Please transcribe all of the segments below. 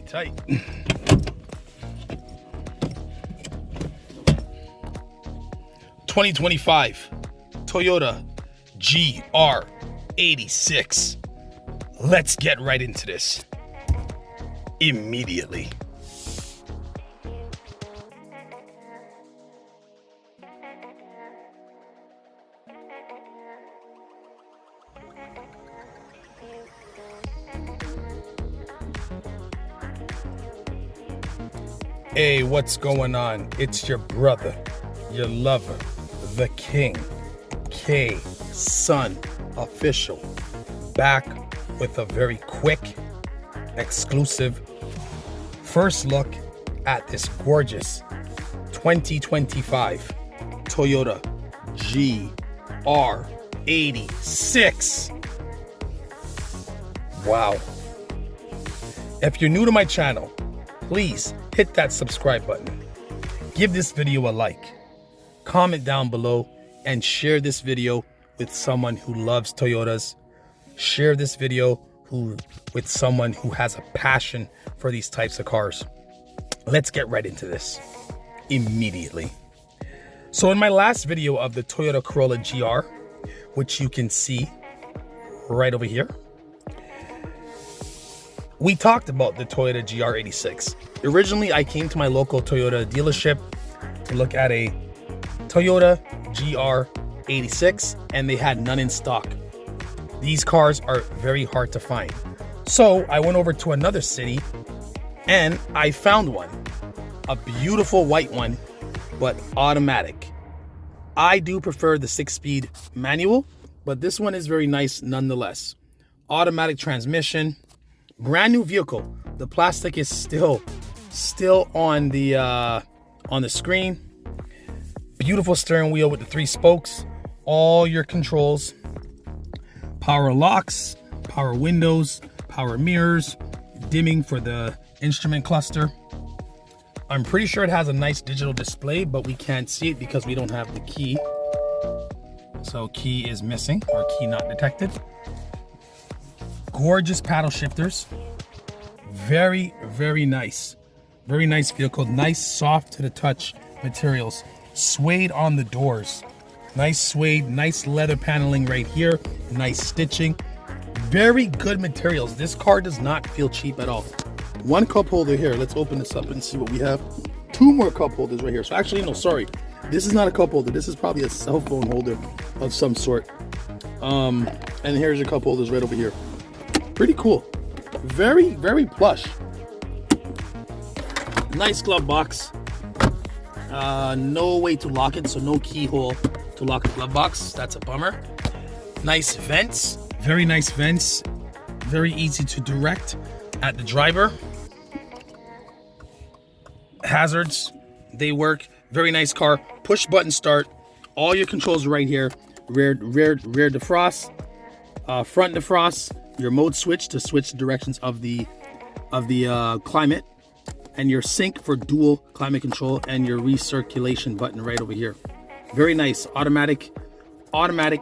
tight. (2025) Toyota GR86. Let's get right into this immediately. Hey, what's going on? It's your brother, your lover, the king, K Son Official, back with a very quick, exclusive first look at this gorgeous 2025 Toyota GR86. Wow. If you're new to my channel, please hit that subscribe button. Give this video a like. Comment down below and share this video with someone who loves Toyotas. Share this video with someone who has a passion for these types of cars. Let's get right into this immediately. So in my last video of the Toyota Corolla GR, which you can see right over here, we talked about the Toyota GR86. Originally, I came to my local Toyota dealership to look at a Toyota GR86, and they had none in stock. These cars are very hard to find. So I went over to another city and I found one, a beautiful white one, but automatic. I do prefer the 6-speed manual, but this one is very nice nonetheless. Automatic transmission, brand new vehicle. The plastic is still on the screen. Beautiful steering wheel with the 3 spokes, all your controls, power locks, power windows, power mirrors, dimming for the instrument cluster. I'm pretty sure it has a nice digital display, but we can't see it because we don't have the key. So key is missing, or key not detected. Gorgeous paddle shifters. Very, very nice. Very nice vehicle. Nice soft to the touch materials. Suede on the doors. Nice suede, nice leather paneling right here. Nice stitching. Very good materials. This car does not feel cheap at all. 1 cup holder here. Let's open this up and see what we have. 2 more cup holders right here. So actually, no, sorry. This is not a cup holder. This is probably a cell phone holder of some sort. And here's your cup holders right over here. Pretty cool. Very, very plush. Nice glove box. No way to lock it, so no keyhole to lock the glove box. That's a bummer. Nice vents. Very nice vents. Very easy to direct at the driver. Hazards, they work. Very nice car. Push button start. All your controls right here. Rear defrost, front defrost, your mode switch to switch the directions of the climate, and your sync for dual climate control, and your recirculation button right over here. Very nice. Automatic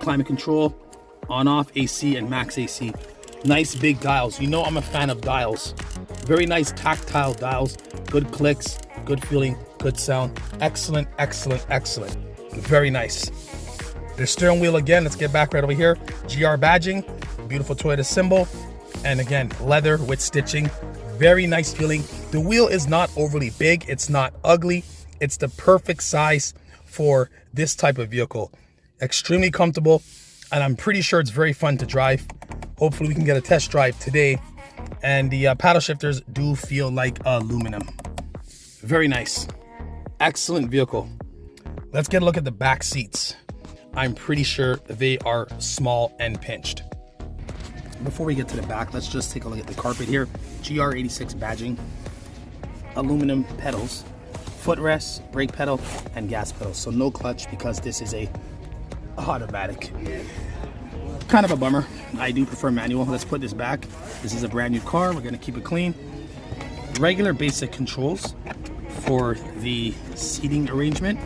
climate control, on off AC and max AC. Nice big dials. You know I'm a fan of dials. Very nice tactile dials. Good clicks, good feeling, good sound. Excellent, excellent, excellent. Very nice. The steering wheel again, let's get back right over here. GR badging, beautiful Toyota symbol. And again, leather with stitching. Very nice feeling. The wheel is not overly big. It's not ugly. It's the perfect size for this type of vehicle. Extremely comfortable, and I'm pretty sure it's very fun to drive. Hopefully we can get a test drive today. And the paddle shifters do feel like aluminum. Very nice. Excellent vehicle. Let's get a look at the back seats. I'm pretty sure they are small and pinched. Before we get to the back, let's just take a look at the carpet here. GR86 badging, aluminum pedals, footrest, brake pedal, and gas pedal. So no clutch because this is a automatic. Kind of a bummer. I do prefer manual. Let's put this back. This is a brand new car. We're gonna keep it clean. Regular basic controls for the seating arrangement.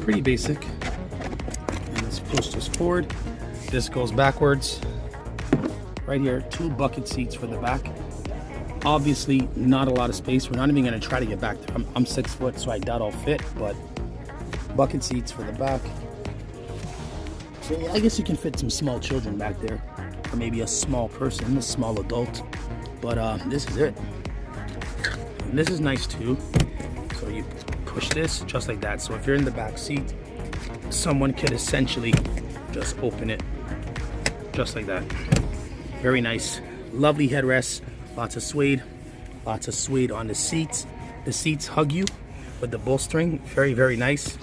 Pretty basic. And let's push this forward. This goes backwards. Right here, 2 bucket seats for the back. Obviously not a lot of space. We're not even going to try to get back there. I'm 6 foot, so I doubt I'll fit, but bucket seats for the back. So yeah, I guess you can fit some small children back there, or maybe a small person, a small adult. But this is it. And this is nice too. So you push this just like that. So if you're in the back seat, someone could essentially just open it just like that. Very nice. Lovely headrests. Lots of suede on the seats. The seats hug you with the bolstering. Very, very nice.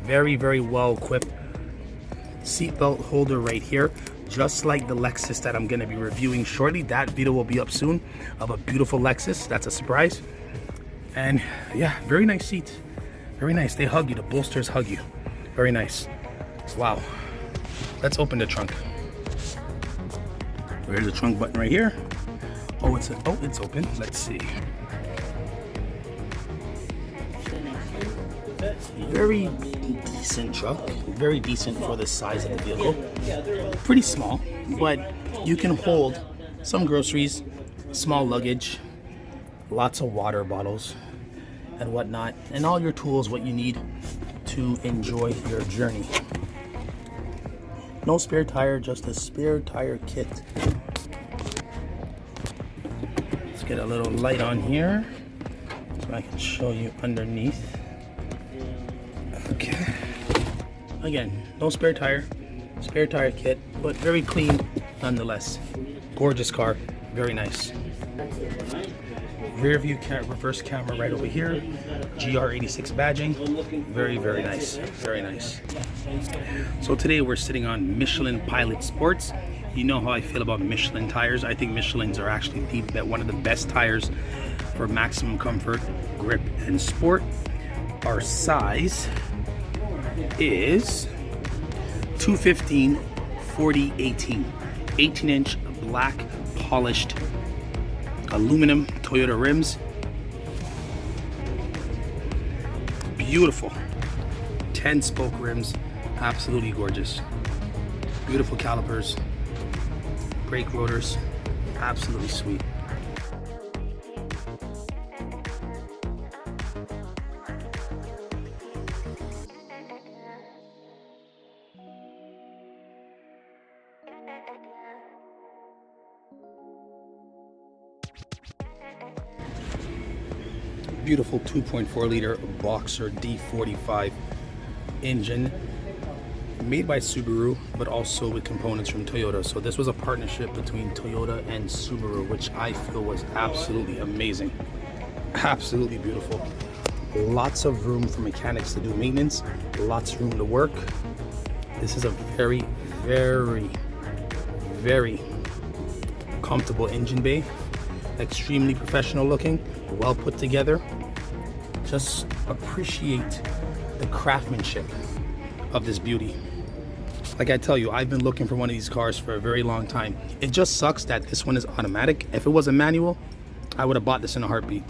Very, very well equipped. Seatbelt holder right here, just like the Lexus that I'm going to be reviewing shortly. That video will be up soon of a beautiful Lexus. That's a surprise. And yeah, very nice seats. Very nice. They hug you. The bolsters hug you. Very nice. Wow. Let's open the trunk. There's the trunk button right here. Oh, it's open. Let's see. Very decent truck. Very decent for the size of the vehicle. Pretty small, but you can hold some groceries, small luggage, lots of water bottles and whatnot, and all your tools, what you need to enjoy your journey. No spare tire, just a spare tire kit. Let's get a little light on here so I can show you underneath. Okay. Again, no spare tire kit, but very clean nonetheless. Gorgeous car, very nice. Rear view reverse camera right over here. GR86 badging. Very, very nice. Very nice. So today we're sitting on Michelin Pilot Sports. You know how I feel about Michelin tires. I think Michelins are actually one of the best tires for maximum comfort, grip, and sport. Our size is 215 40 18. 18-inch black polished aluminum Toyota rims. Beautiful 10-spoke rims, absolutely gorgeous. Beautiful calipers, brake rotors, absolutely sweet. Beautiful 2.4 liter Boxer D45 engine made by Subaru, but also with components from Toyota. So this was a partnership between Toyota and Subaru, which I feel was absolutely amazing. Absolutely beautiful. Lots of room for mechanics to do maintenance, lots of room to work. This is a very, very, very comfortable engine bay. Extremely professional looking, well put together. Just appreciate the craftsmanship of this beauty. Like I tell you, I've been looking for one of these cars for a very long time. It just sucks that this one is automatic. If it was a manual, I would have bought this in a heartbeat.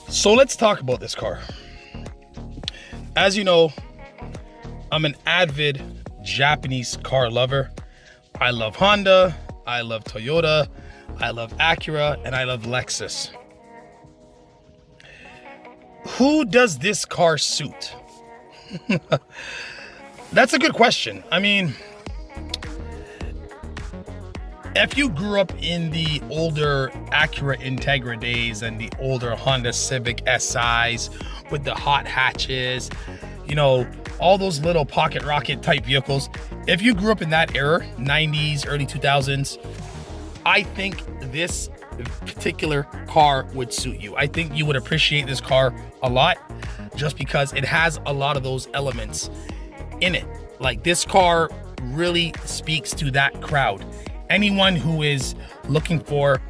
So let's talk about this car. As you know, I'm an avid Japanese car lover. I love Honda, I love Toyota, I love Acura, and I love Lexus. Who does this car suit? That's a good question. I mean, if you grew up in the older Acuraintegra days and the older Honda Civic SIs with the hot hatches, you know, all those little pocket rocket type vehicles, if you grew up in that era, 90s, early 2000s, I think this particular car would suit you. I think you would appreciate this car a lot just because it has a lot of those elements in it. Like, this car really speaks to that crowd. Anyone who is looking for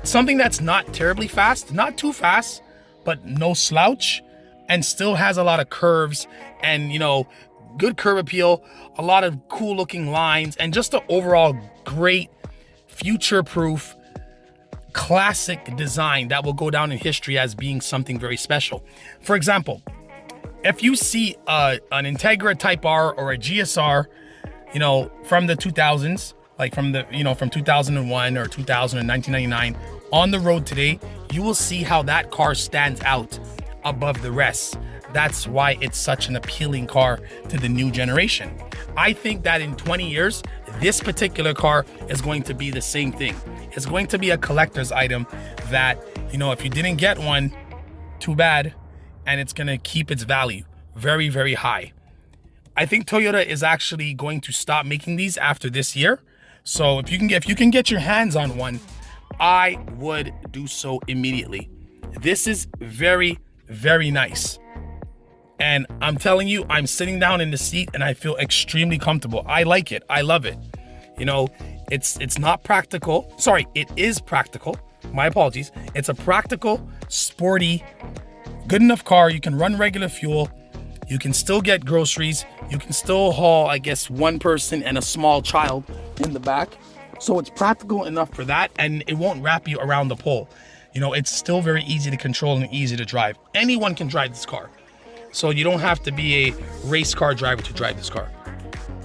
something that's not terribly fast, not too fast, but no slouch, and still has a lot of curves and, you know, good curb appeal, a lot of cool looking lines, and just the overall great future-proof classic design that will go down in history as being something very special. For example, if you see an Integra Type R or a GSR, you know, from the 2000s, like from the, you know, from 2001 or 2000 and 1999 on the road today, you will see how that car stands out above the rest. That's why it's such an appealing car to the new generation. I think that in 20 years, this particular car is going to be the same thing. It's going to be a collector's item that, you know, if you didn't get one, too bad, and it's going to keep its value very, very high. I think Toyota is actually going to stop making these after this year. So if you can get your hands on one, I would do so immediately. This is very, very nice. And I'm telling you, I'm sitting down in the seat and I feel extremely comfortable. I like it. I love it. You know, it's not practical. Sorry, it is practical. My apologies. It's a practical, sporty, good enough car. You can run regular fuel. You can still get groceries. You can still haul, I guess, one person and a small child in the back. So it's practical enough for that, and it won't wrap you around the pole. You know, it's still very easy to control and easy to drive. Anyone can drive this car. So you don't have to be a race car driver to drive this car.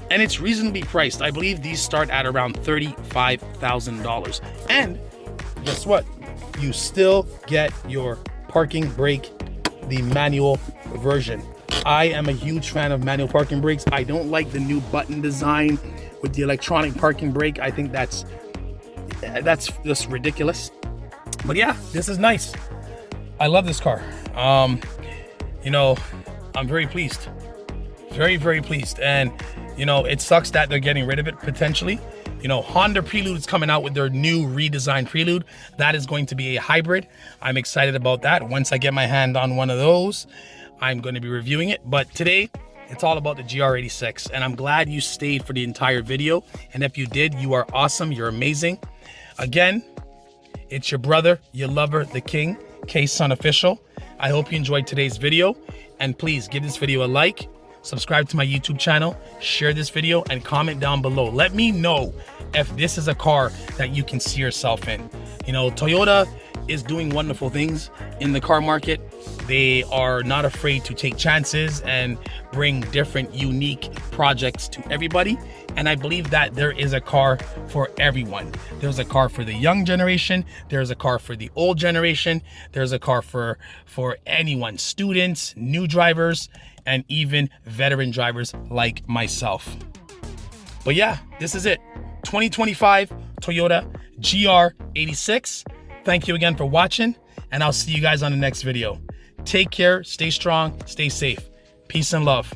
And it's reasonably priced. I believe these start at around $35,000. And guess what? You still get your parking brake, the manual version. I am a huge fan of manual parking brakes. I don't like the new button design with the electronic parking brake. I think that's just ridiculous. But yeah, this is nice. I love this car. You know, I'm very pleased. Very, very pleased. And, you know, it sucks that they're getting rid of it potentially. You know, Honda Prelude is coming out with their new redesigned Prelude. That is going to be a hybrid. I'm excited about that. Once I get my hand on one of those, I'm going to be reviewing it. But today, it's all about the GR86. And I'm glad you stayed for the entire video. And if you did, you are awesome. You're amazing. Again, it's your brother, your lover, the king, K-Sun Official. I hope you enjoyed today's video, and please give this video a like, subscribe to my YouTube channel, share this video, and comment down below. Let me know if this is a car that you can see yourself in. You know, Toyota is doing wonderful things in the car market. They are not afraid to take chances and bring different, unique projects to everybody. And I believe that there is a car for everyone. There's a car for the young generation. There's a car for the old generation. There's a car for anyone, students, new drivers, and even veteran drivers like myself. But yeah, this is it. 2025 Toyota GR86. Thank you again for watching, and I'll see you guys on the next video. Take care, stay strong, stay safe. Peace and love.